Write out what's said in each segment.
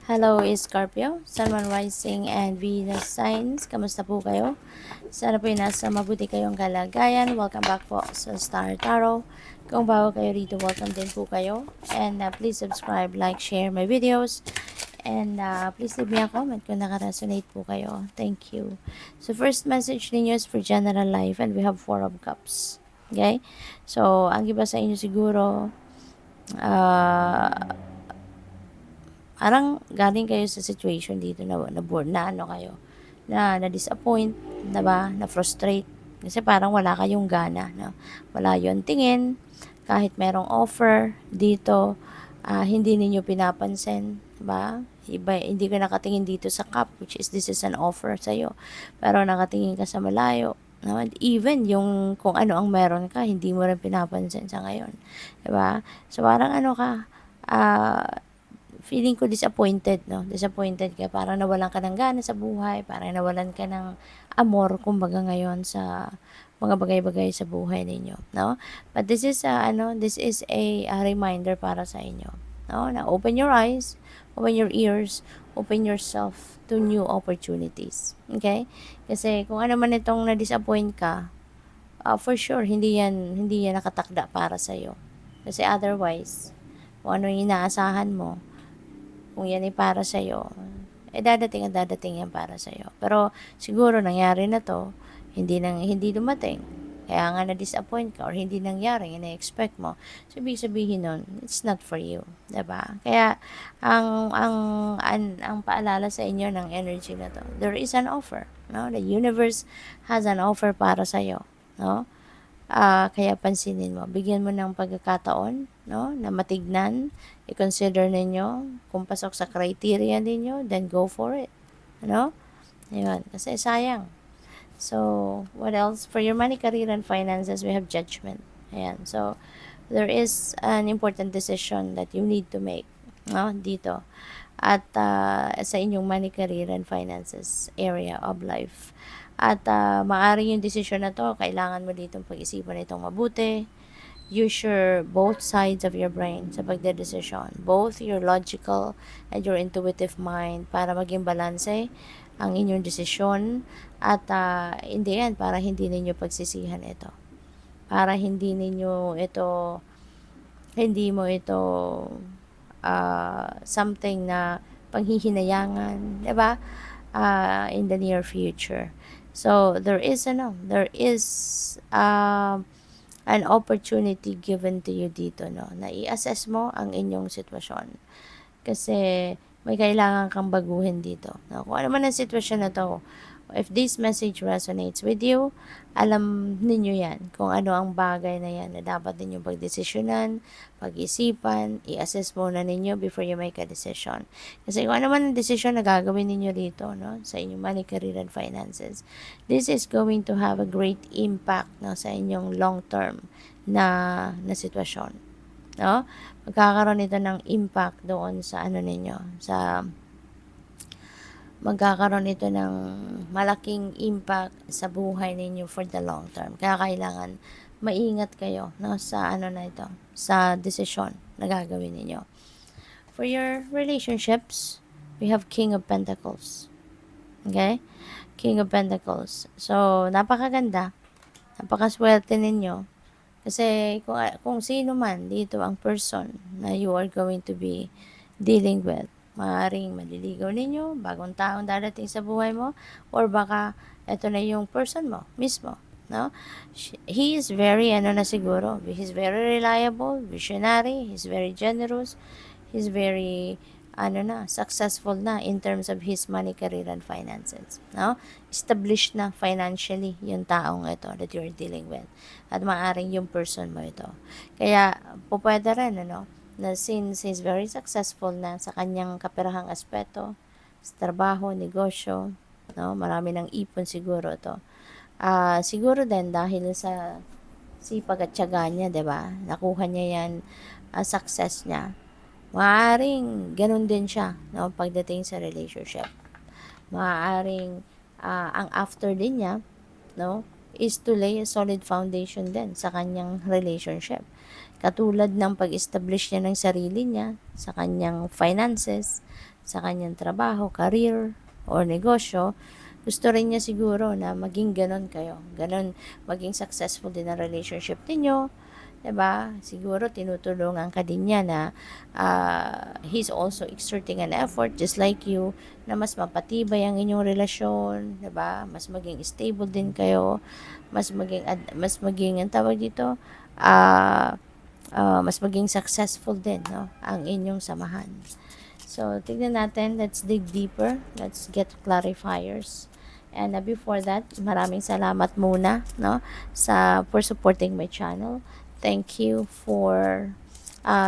Hello, Scorpio, Sun, Moon, Rising, and Venus signs. Kamusta po kayo? Sana po nasa mabuti kayong kalagayan. Welcome back po sa Star Tarot. Kung bago kayo rito, welcome din po kayo. And please subscribe, like, share my videos. And please leave me a comment kung naka-resonate po kayo. Thank you. So first message ninyo is for general life and we have 4 of cups. Okay? So, ang iba sa inyo siguro, parang galing kayo sa situation dito na bored na ano kayo, na-disappoint, diba? Na-frustrate. Kasi parang wala kayong gana, no? Wala yon tingin, kahit merong offer dito, hindi ninyo pinapansin, diba? Iba, hindi ka nakatingin dito sa cup, which is this is an offer sa'yo. Pero nakatingin ka sa malayo, no? And even yung kung ano ang meron ka, hindi mo rin pinapansin sa ngayon. Diba? So parang ano ka, feeling ko disappointed, no? Disappointed ka, parang nawalan ka ng gana sa buhay, parang nawalan ka ng amor, kumbaga ngayon sa mga bagay-bagay sa buhay ninyo, no? But this is a reminder para sa inyo, no? Na open your eyes, open your ears, open yourself to new opportunities, okay? Kasi kung ano man itong na-disappoint ka, for sure hindi yan nakatakda para sa iyo. Kasi otherwise, kung ano yung inaasahan mo, kung yan ay para sa'yo, dadating at dadating yan para sa'yo. Pero siguro nangyari na to, hindi dumating. Kaya nga na-disappoint ka or hindi nangyari yung na-expect mo. So, ibig sabihin nun, it's not for you. Diba? Kaya, ang paalala sa inyo ng energy na to, there is an offer. No? The universe has an offer para sa'yo. No? Kaya pansinin mo, bigyan mo ng pagkakataon, no, na matignan, i-consider ninyo kung pasok sa criteria ninyo, then go for it. Ano? Ayun, kasi sayang. So, what else? For your money, career, and finances, we have judgment. Ayan. So, there is an important decision that you need to make, no, dito. At sa inyong money, career, and finances area of life. At maaaring yung desisyon na to, kailangan mo ditong pag-isipan itong mabuti. Use your both sides of your brain sa pagdedesisyon. Both your logical and your intuitive mind para maging balanse ang inyong desisyon. At in the end, para hindi ninyo pagsisihan ito. Para hindi mo ito something na panghihinayangan, 'di ba? In the near future. So there is an opportunity given to you dito, no, na i-assess mo ang inyong sitwasyon. Kasi may kailangan kang baguhin dito. No? Kung ano man ang sitwasyon na to, if this message resonates with you, alam ninyo yan, kung ano ang bagay na yan na dapat ninyong pagdesisyonan, pag-isipan, i-assess muna ninyo before you make a decision. Kasi kung ano man ang desisyon na gagawin ninyo dito, no, sa inyong money, career, and finances, this is going to have a great impact, no, sa inyong long-term na sitwasyon. No? Magkakaroon ito ng impact doon sa ano ninyo, magkakaroon ito ng malaking impact sa buhay ninyo for the long term. Kaya kailangan maingat kayo, no, sa ano na ito, sa desisyon na gagawin ninyo. For your relationships, we have King of Pentacles. Okay? King of Pentacles. So, napakaganda. Napakaswerte ninyo. Kasi kung sino man dito ang person na you are going to be dealing with, maaaring maliligaw ninyo, bagong taong dadating sa buhay mo, or baka ito na yung person mo mismo, no? He is very, he's very reliable, visionary, he's very generous, he's very, successful na in terms of his money, career, and finances, no? Established na financially yung taong ito that you're dealing with. At maaaring yung person mo ito. Kaya, pwede rin, na since he's very successful na sa kanyang kapirahang aspeto, sa trabaho, negosyo, no? Marami ng ipon siguro to. Siguro din dahil sa sipag at tiyaga niya, 'di ba? Nakuha niya yan, success niya. Maaaring ganun din siya, no, pagdating sa relationship. Maaaring ang after din niya, no, is to lay a solid foundation din sa kanyang relationship. Katulad ng pag-establish niya ng sarili niya sa kanyang finances, sa kanyang trabaho, career, or negosyo, gusto rin niya siguro na maging ganon kayo. Ganon, maging successful din ang relationship ninyo. Diba? Siguro tinutulungan ka din niya na he's also exerting an effort just like you na mas mapatibay ang inyong relasyon, diba? Mas maging stable din kayo, mas maging ang tawag dito, mas maging successful din, no, ang inyong samahan. So, tignan natin, let's dig deeper, let's get clarifiers. And before that, maraming salamat muna, no, for supporting my channel. Thank you for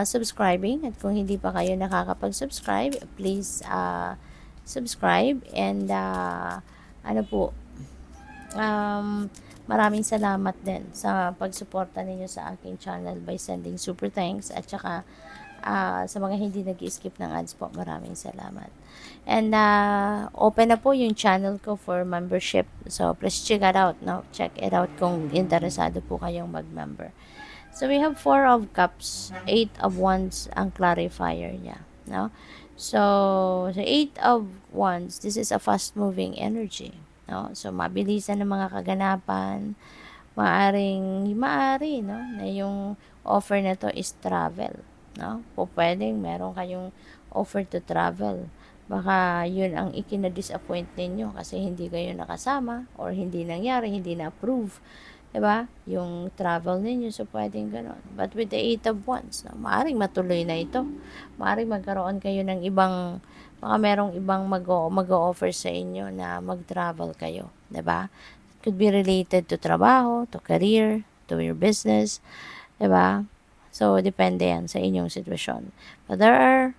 subscribing. At kung hindi pa kayo nakakapag-subscribe, please subscribe. And ano po, maraming salamat din sa pagsuporta ninyo sa aking channel by sending super thanks. At saka sa mga hindi nag-skip ng ads po, maraming salamat. And open na po yung channel ko for membership. So please check it out, no? Check it out kung interesado po kayong mag-member. So we have 4 of cups, 8 of wands ang clarifier niya, no? So the 8 of wands, this is a fast moving energy, no? So mabilisan ng mga kaganapan, maari, no, na yung offer na to is travel, no? Po pwedeng meron kayong offer to travel. Baka yun ang ikina-disappoint ninyo kasi hindi kayo nakasama or hindi nangyari, hindi na-approve. Diba? Yung travel ninyo, so pwedeng ganon. But with the 8 of wands, no, maaring matuloy na ito. Maaring magkaroon kayo ng ibang, baka merong ibang mag-o-offer sa inyo na mag-travel kayo. Diba? It could be related to trabaho, to career, to your business. Diba? So, depende yan sa inyong sitwasyon. But there are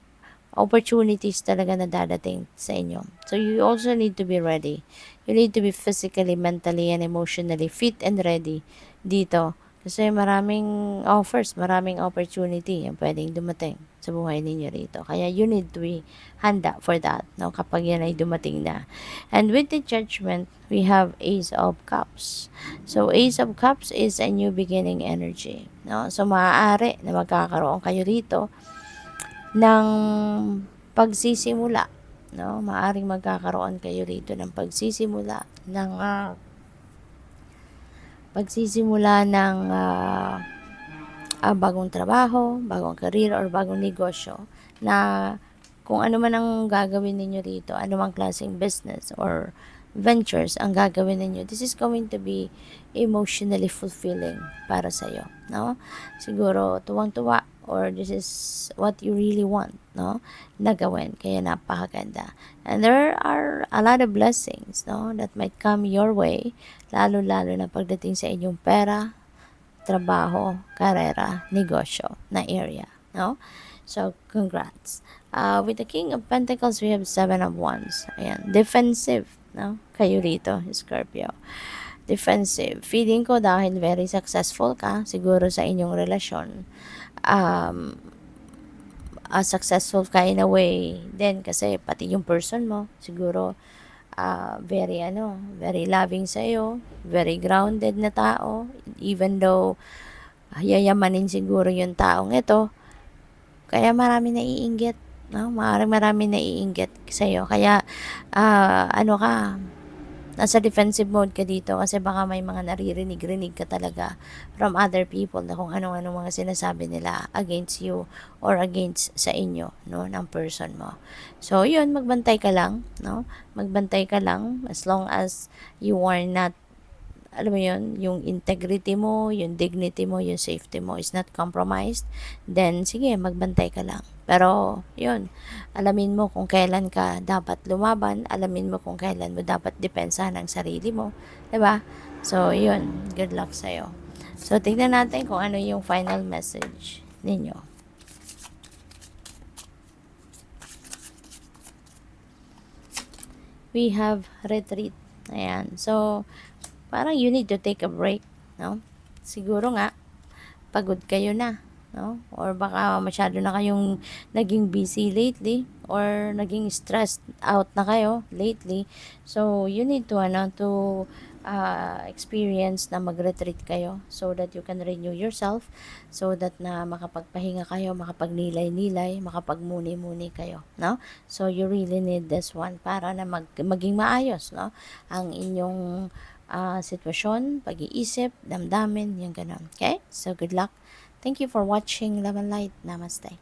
opportunities talaga na dadating sa inyo. So, you also need to be ready. You need to be physically, mentally, and emotionally fit and ready dito. Kasi maraming offers, maraming opportunity ang pwedeng dumating sa buhay ninyo rito. Kaya you need to be handa for that, no? Kapag yan ay dumating na. And with the judgment, we have Ace of Cups. So, Ace of Cups is a new beginning energy, no? So, maaari na magkakaroon kayo rito ng pagsisimula, no? Maaring magkakaroon kayo rito ng pagsisimula ng bagong trabaho, bagong career, or bagong negosyo na kung ano man ang gagawin ninyo rito, ano mang klaseng business or ventures ang gagawin ninyo, this is going to be emotionally fulfilling para sa'yo, no? Siguro tuwang-tuwa, or this is what you really want, no, na gawin. Kaya napakaganda. And there are a lot of blessings, no, that might come your way, lalo-lalo na pagdating sa inyong pera, trabaho, karera, negosyo na area, no? So, congrats. With the King of Pentacles, we have 7 of Wands. Ayan, defensive, no? Kayo rito, Scorpio. Defensive. Feeling ko dahil very successful ka, siguro sa inyong relasyon, successful ka in a way then kasi pati yung person mo siguro very loving sa iyo, very grounded na tao, even though yayamanin siguro yung taong ito, kaya marami naiinggit, no? Marami naiinggit sa iyo, kaya nasa defensive mode ka dito kasi baka may mga naririnig ka talaga from other people na kung anong mga sinasabi nila against you or against sa inyo, no, ng person mo. So, yun, magbantay ka lang, no? Magbantay ka lang as long as you are not, alam mo yun, yung integrity mo, yung dignity mo, yung safety mo is not compromised, then sige, magbantay ka lang. Pero, yun, alamin mo kung kailan ka dapat lumaban, alamin mo kung kailan mo dapat depensahan ang sarili mo, diba? So, yun, good luck sa'yo. So, tignan natin kung ano yung final message ninyo. We have retreat. Ayan. So, parang you need to take a break, no? Siguro nga, pagod kayo na, no? Or baka masyado na kayong naging busy lately, or naging stressed out na kayo lately. So, you need to, experience na mag-retreat kayo so that you can renew yourself, so that na makapagpahinga kayo, makapagnilay-nilay, makapagmuni-muni kayo, no? So you really need this one para na maging maayos, no? Ang inyong sitwasyon, pag-iisip, damdamin, yung ganun. Okay? So good luck. Thank you for watching Love and Light. Namaste.